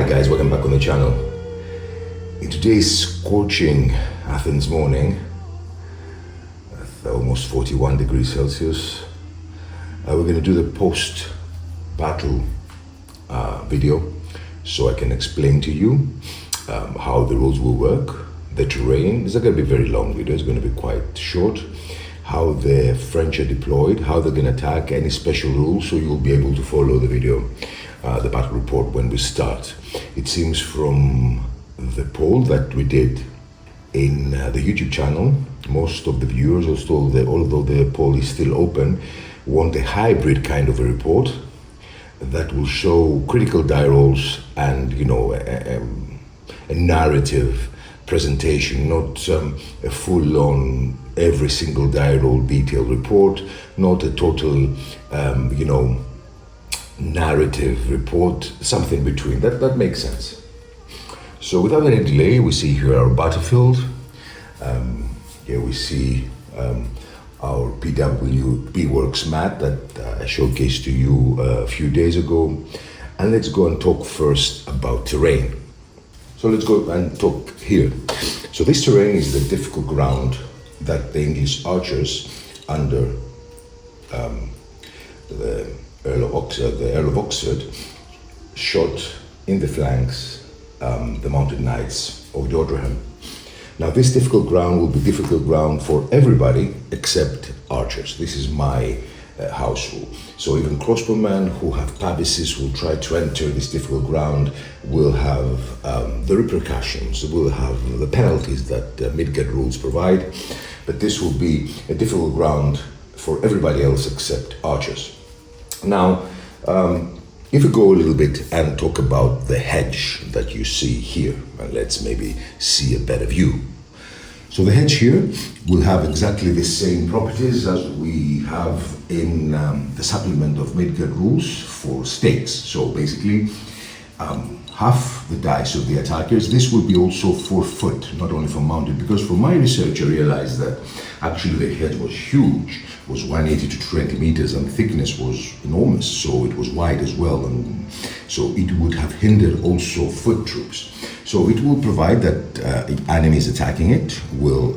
Hi guys, welcome back on the channel. In today's scorching Athens morning, at almost 41 degrees Celsius, we're going to do the post-battle video so I can explain to you how the rules will work, the terrain. It's not going to be a very long video, it's going to be quite short. How the French are deployed, how they're going to attack, any special rules, so you'll be able to follow the video, the battle report when we start. It seems from the poll that we did in the YouTube channel, most of the viewers, although the poll is still open, want a hybrid kind of a report that will show critical die rolls and, you know, a narrative presentation, not a full-on every single die roll detailed report, not a total, you know, narrative report, something between. That makes sense. So without any delay, we see here our battlefield. Here we see our PW Works map that I showcased to you a few days ago. And let's go and talk first about terrain. So let's go and talk here. So this terrain is the difficult ground that the English archers under the Earl of Oxford shot in the flanks the mounted knights of Dordrecht. Now this difficult ground will be difficult ground for everybody except archers. This is my house rule. So even crossbowmen who have pavises will try to enter this difficult ground, will have the repercussions, will have the penalties that Midgard rules provide, but this will be a difficult ground for everybody else except archers. Now, if we go a little bit and talk about the hedge that you see here, and let's maybe see a better view. So the hedge here will have exactly the same properties as we have in the supplement of Midgard rules for stakes. So basically, half the dice of the attackers. This will be also for foot, not only for mounted, because from my research I realized that actually the hedge was huge, was 180 to 20 meters, and thickness was enormous, so it was wide as well, and so it would have hindered also foot troops. So it will provide that enemies attacking it will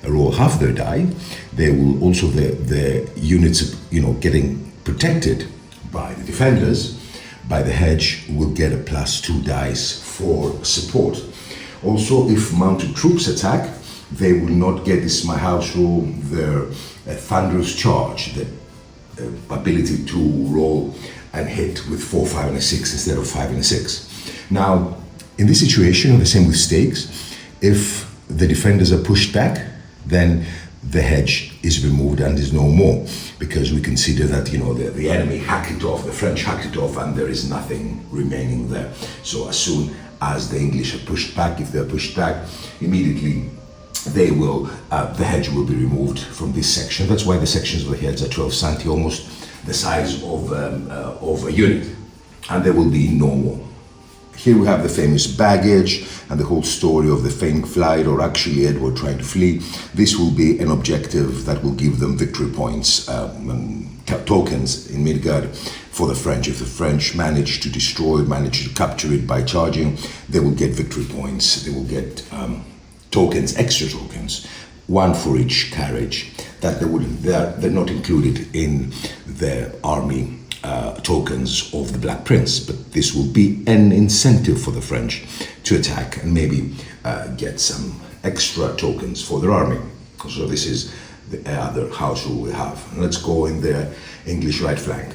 roll half their die. They will also, the units, you know, getting protected by the defenders, by the hedge, will get a +2 dice for support. Also, if mounted troops attack, they will not get this, my house rule, their thunderous charge, the ability to roll and hit with 4, 5, and a 6 instead of 5 and a 6. Now, in this situation, the same with stakes, if the defenders are pushed back, then the hedge is removed and is no more, because we consider that, you know, the enemy hacked it off, the French hacked it off, and there is nothing remaining there. So as soon as the English are pushed back, if they're pushed back, immediately they will, the hedge will be removed from this section. That's why the sections of the hedge are 12 centi, almost the size of a unit, and there will be no more. Here we have the famous baggage and the whole story of the famed flight, or actually Edward trying to flee. This will be an objective that will give them victory points, tokens in Midgard for the French. If the French manage to destroy it, manage to capture it by charging, they will get victory points. They will get tokens, extra tokens, one for each carriage. That they're not included in the army tokens of the Black Prince, but this will be an incentive for the French to attack and maybe get some extra tokens for their army. So this is the other house rule we have. And let's go in the English right flank.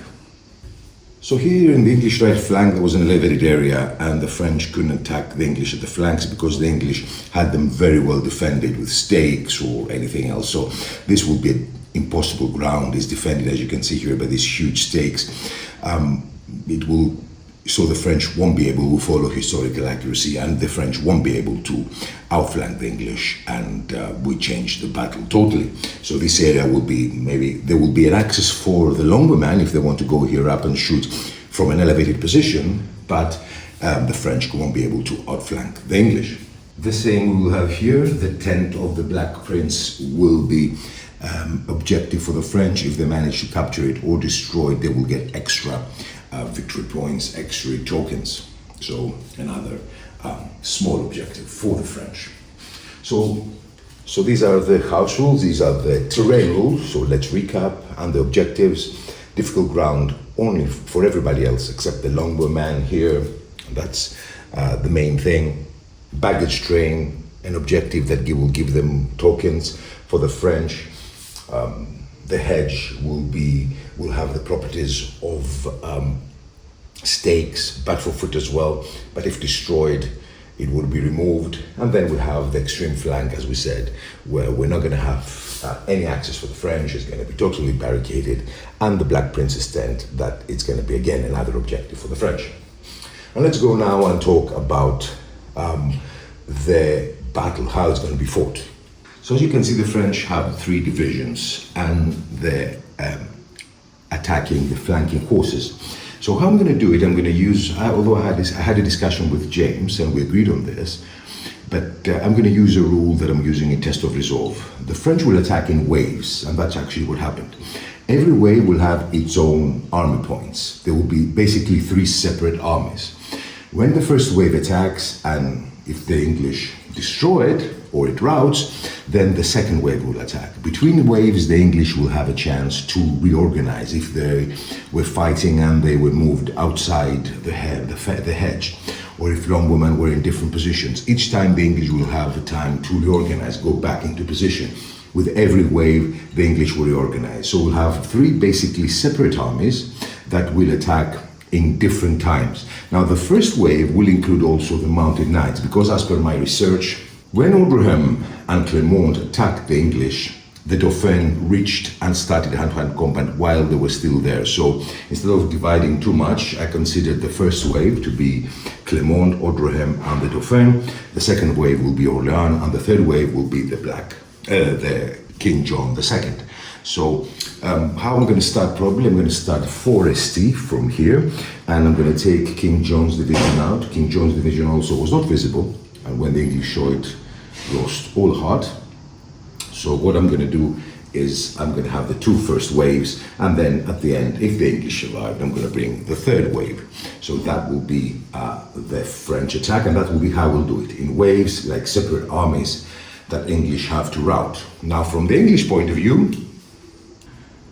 So here in the English right flank, there was an elevated area, and the French couldn't attack the English at the flanks because the English had them very well defended with stakes or anything else. So this will be impossible ground, is defended, as you can see here, by these huge stakes. It will, so the French won't be able to follow historical accuracy, and the French won't be able to outflank the English, and we change the battle totally. So this area will be, maybe there will be an access for the longbowman if they want to go here up and shoot from an elevated position, but the French won't be able to outflank the English. The same we will have here. The tent of the Black Prince will be objective for the French. If they manage to capture it or destroy it, they will get extra victory points, extra tokens. So another small objective for the French. So these are the house rules, these are the terrain rules. So let's recap. And the objectives: difficult ground only for everybody else except the longbowman here. That's the main thing. Baggage train, an objective that will give them tokens. For the French, the hedge will have the properties of stakes, but for foot as well. But if destroyed, it will be removed. And then we have the extreme flank, as we said, where we're not going to have any access for the French. It's going to be totally barricaded. And the Black Prince's tent, that it's going to be again another objective for the French. And let's go now and talk about the battle, how it's going to be fought. So as you can see, the French have 3 divisions, and they're attacking the flanking horses. So how I'm going to do it, I'm going to use, although I had a discussion with James and we agreed on this, but I'm going to use a rule that I'm using in Test of Resolve. The French will attack in waves, and that's actually what happened. Every wave will have its own army points. There will be basically 3 separate armies. When the first wave attacks, and if the English destroy it or it routs, then the second wave will attack. Between the waves, the English will have a chance to reorganize if they were fighting and they were moved outside the hedge, or if longbowmen were in different positions. Each time the English will have the time to reorganize, go back into position. With every wave, the English will reorganize. So we'll have 3 basically separate armies that will attack in different times. Now the first wave will include also the mounted knights, because as per my research, when Oberheim and Clermont attacked the English, the Dauphin reached and started hand-to-hand combat while they were still there. So instead of dividing too much, I considered the first wave to be Clermont, Oberheim and the Dauphin. The second wave will be Orléans, and the third wave will be the King John II. So how I'm going to start, probably I'm going to start foresty from here, and I'm going to take King John's division out. King John's division also was not visible, and when the English saw it, lost all heart. So what I'm going to do is I'm going to have the 2 first waves, and then at the end, if the English survived, I'm going to bring the 3rd wave. So that will be the French attack, and that will be how we'll do it, in waves, like separate armies that English have to rout. Now from the English point of view,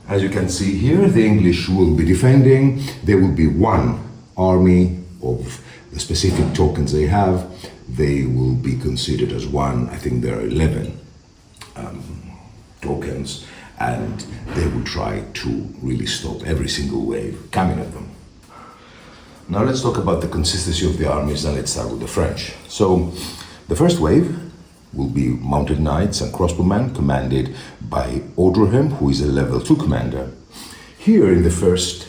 as you can see here, the English will be defending. There will be 1 army of the specific tokens they have. They will be considered as 1. I think there are 11 tokens, and they will try to really stop every single wave coming at them. Now let's talk about the consistency of the armies, and let's start with the French. So the first wave will be mounted knights and crossbowmen, commanded by Oberheim, who is a level 2 commander. Here in the first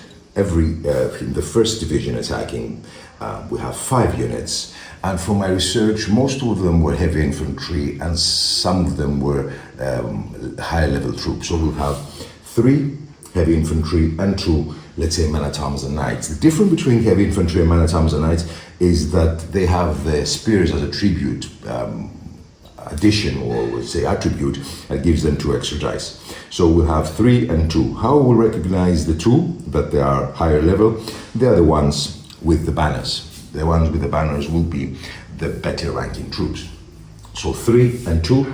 division attacking, we have 5 units, and from my research, most of them were heavy infantry, and some of them were higher level troops. So we'll have 3 heavy infantry and 2, let's say, man-at-arms and knights. The difference between heavy infantry and man-at-arms and knights is that they have the spears as a tribute, addition, or let's say attribute, that gives them 2 extra dice. So we'll have 3 and 2. How we'll recognize the 2 that they are higher level? They are the ones with the banners. The ones with the banners will be the better ranking troops. So 3 and 2,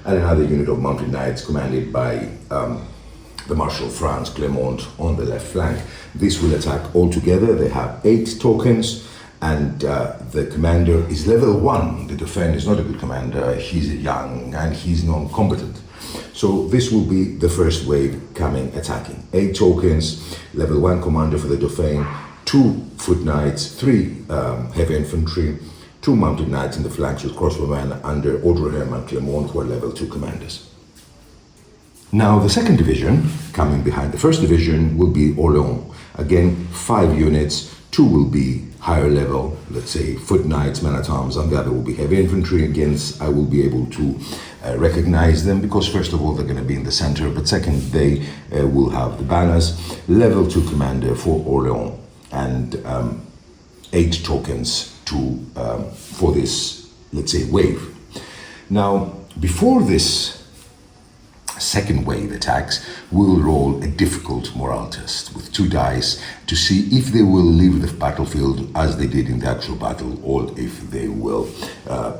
and another unit of mounted knights commanded by the Marshal of France, Clermont, on the left flank. This will attack all together. They have 8 tokens, and the commander is level 1. The Dauphin is not a good commander. He's young and he's non-combatant. So this will be the first wave coming attacking. 8 tokens, level 1 commander for the Dauphin, 2 foot knights, 3 heavy infantry, 2 mounted knights in the flanks with crossbowmen under Oberheim and Clermont, who are level 2 commanders. Now the second division, coming behind the first division, will be Orléans. Again, 5 units, 2 will be higher level, let's say foot knights, man-at-arms, and the other will be heavy infantry. Again, I will be able to recognize them, because first of all, they're going to be in the center, but second, they will have the banners. Level 2 commander for Orléans, and 8 tokens for this, let's say, wave. Now, before this second wave attacks will roll a difficult morale test with 2 dice to see if they will leave the battlefield as they did in the actual battle, or if they will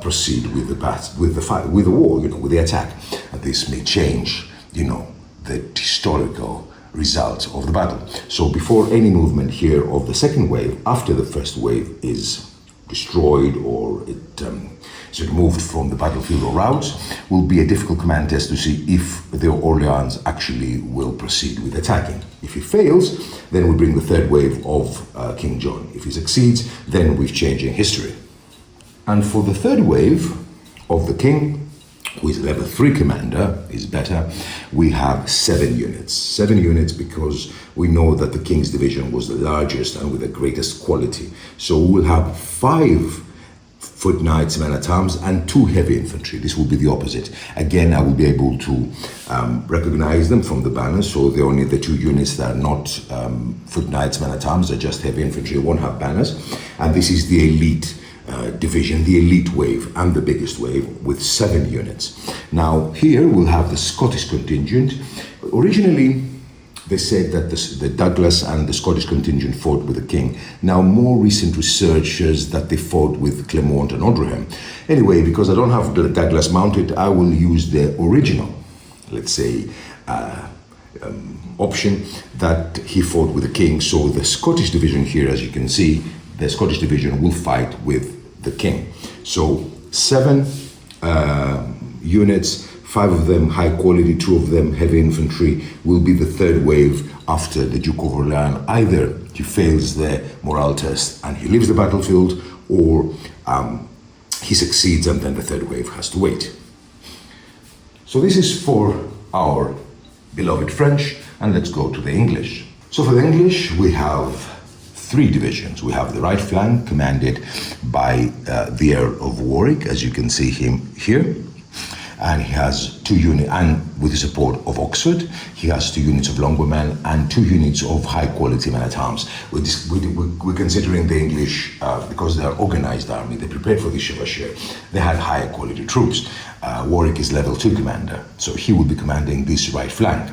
proceed with the war, with the attack. And this may change, the historical result of the battle. So before any movement here of the second wave, after the first wave is destroyed or it is removed from the battlefield or routes, will be a difficult command test to see if the Orleans actually will proceed with attacking. If he fails, then we bring the third wave of King John. If he succeeds, then we're changing history. And for the third wave of the king, who is level 3 commander, is better, we have 7 units. 7 units because we know that the king's division was the largest and with the greatest quality. So we'll have 5 foot knights, men-at-arms, and 2 heavy infantry. This will be the opposite. Again, I will be able to recognize them from the banners, so they're only the 2 units that are not foot knights, men-at-arms, they're just heavy infantry, they won't have banners. And this is the elite division, the elite wave, and the biggest wave with 7 units. Now here we'll have the Scottish contingent. Originally they said that the Douglas and the Scottish contingent fought with the king. Now more recent research shows that they fought with Clermont and Odreham. Anyway, because I don't have the Douglas mounted, I will use the original, let's say, option that he fought with the king. So the Scottish division here, as you can see, the Scottish division will fight with the king. So 7 units, 5 of them high quality, 2 of them heavy infantry, will be the third wave after the Duke of Orleans. Either he fails the morale test and he leaves the battlefield, or he succeeds and then the third wave has to wait. So this is for our beloved French, and let's go to the English. So for the English, we have 3 divisions. We have the right flank commanded by the Earl of Warwick, as you can see him here. And he has 2 units, and with the support of Oxford, he has 2 units of longbowmen and 2 units of high-quality men-at-arms. We're considering the English, because they are organized army, they prepared for the chevaucheur, they had higher quality troops. Warwick is level 2 commander, so he will be commanding this right flank.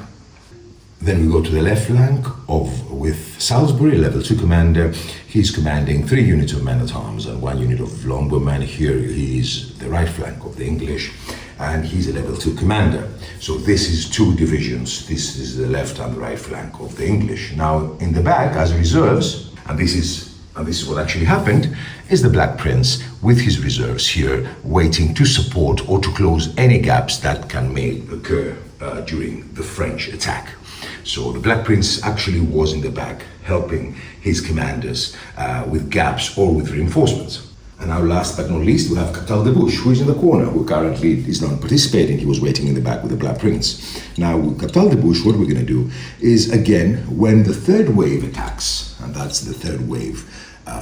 Then we go to the left flank with Salisbury, level 2 commander. He's commanding 3 units of men-at-arms and 1 unit of longbowmen. Here he is the right flank of the English, and he's a level 2 commander. So this is 2 divisions. This is the left and the right flank of the English. Now in the back, as reserves, and this is what actually happened, is the Black Prince with his reserves here, waiting to support or to close any gaps that may occur during the French attack. So the Black Prince actually was in the back, helping his commanders with gaps or with reinforcements. And now last but not least, we have Captal de Buch, who is in the corner, who currently is not participating. He was waiting in the back with the Black Prince. Now with Captal de Buch, what we're going to do is, again, when the third wave attacks, and that's the third wave,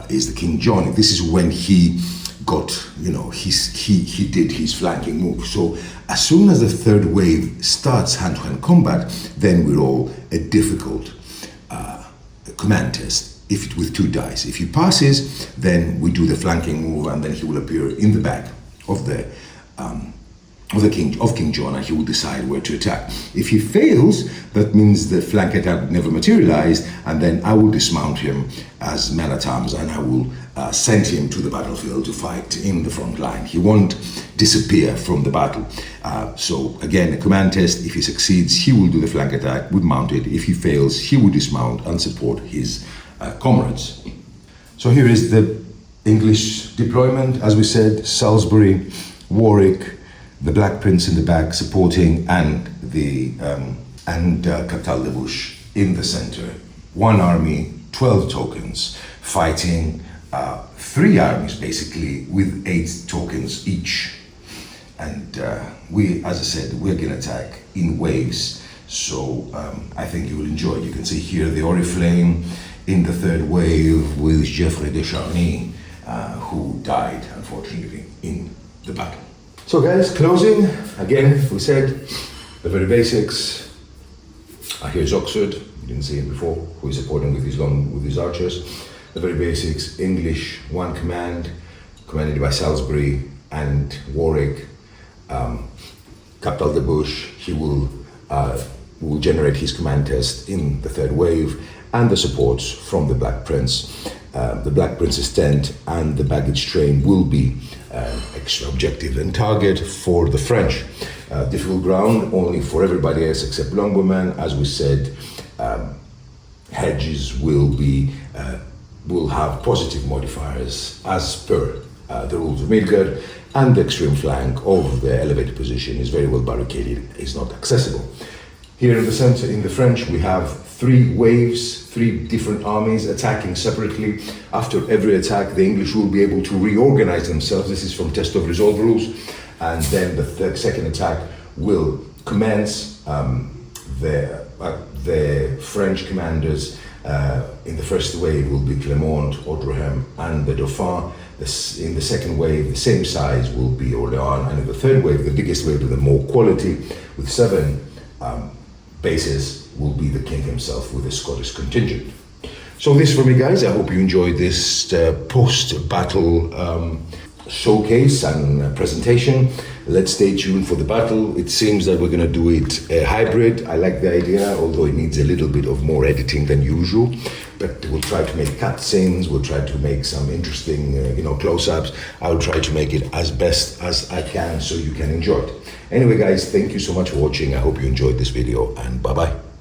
is the King John. This is when he got, he did his flanking move. So as soon as the third wave starts hand-to-hand combat, then we roll a difficult command test with 2 dice. If he passes, then we do the flanking move, and then he will appear in the back of King John, and he will decide where to attack. If he fails, that means the flank attack never materialized, and then I will dismount him as man-at-arms, and I will send him to the battlefield to fight in the front line. He won't disappear from the battle. So again, a command test. If he succeeds, he will do the flank attack with mounted. If he fails, he will dismount and support his comrades. So here is the English deployment. As we said, Salisbury, Warwick, the Black Prince in the back supporting, and Captal de Buch in the center. 1 army, 12 tokens, fighting 3 armies basically with 8 tokens each. And we, as I said, we're going to attack in waves. So I think you will enjoy it. You can see here the Oriflamme in the third wave with Geoffrey de Charny, who died, unfortunately, in the battle. So guys, closing, again, we said the very basics. Here's Oxford, you didn't see him before, who is supporting with his archers. The very basics, English, 1 command, commanded by Salisbury and Warwick. Captal de Buch, he will will generate his command test in the third wave, and the supports from the Black Prince. The Black Prince's tent and the baggage train will be extra objective and target for the French. Difficult ground only for everybody else except Longbowmen. As we said, hedges will have positive modifiers as per the rules of Midgard, and the extreme flank of the elevated position is very well barricaded, is not accessible. Here in the center, in the French, we have 3 waves, 3 different armies attacking separately. After every attack, the English will be able to reorganize themselves. This is from Test of Resolve rules. And then the second attack will commence. The French commanders in the first wave will be Clermont, Auderghem, and the Dauphin. In the second wave, the same size will be Orléans. And in the third wave, the biggest wave with the more quality, with 7 bases, will be the king himself with a Scottish contingent. So this for me, guys. I hope you enjoyed this post-battle showcase and presentation. Let's stay tuned for the battle. It seems that we're going to do it hybrid. I like the idea, although it needs a little bit of more editing than usual. But we'll try to make cutscenes. We'll try to make some interesting, close-ups. I'll try to make it as best as I can so you can enjoy it. Anyway, guys, thank you so much for watching. I hope you enjoyed this video, and bye-bye.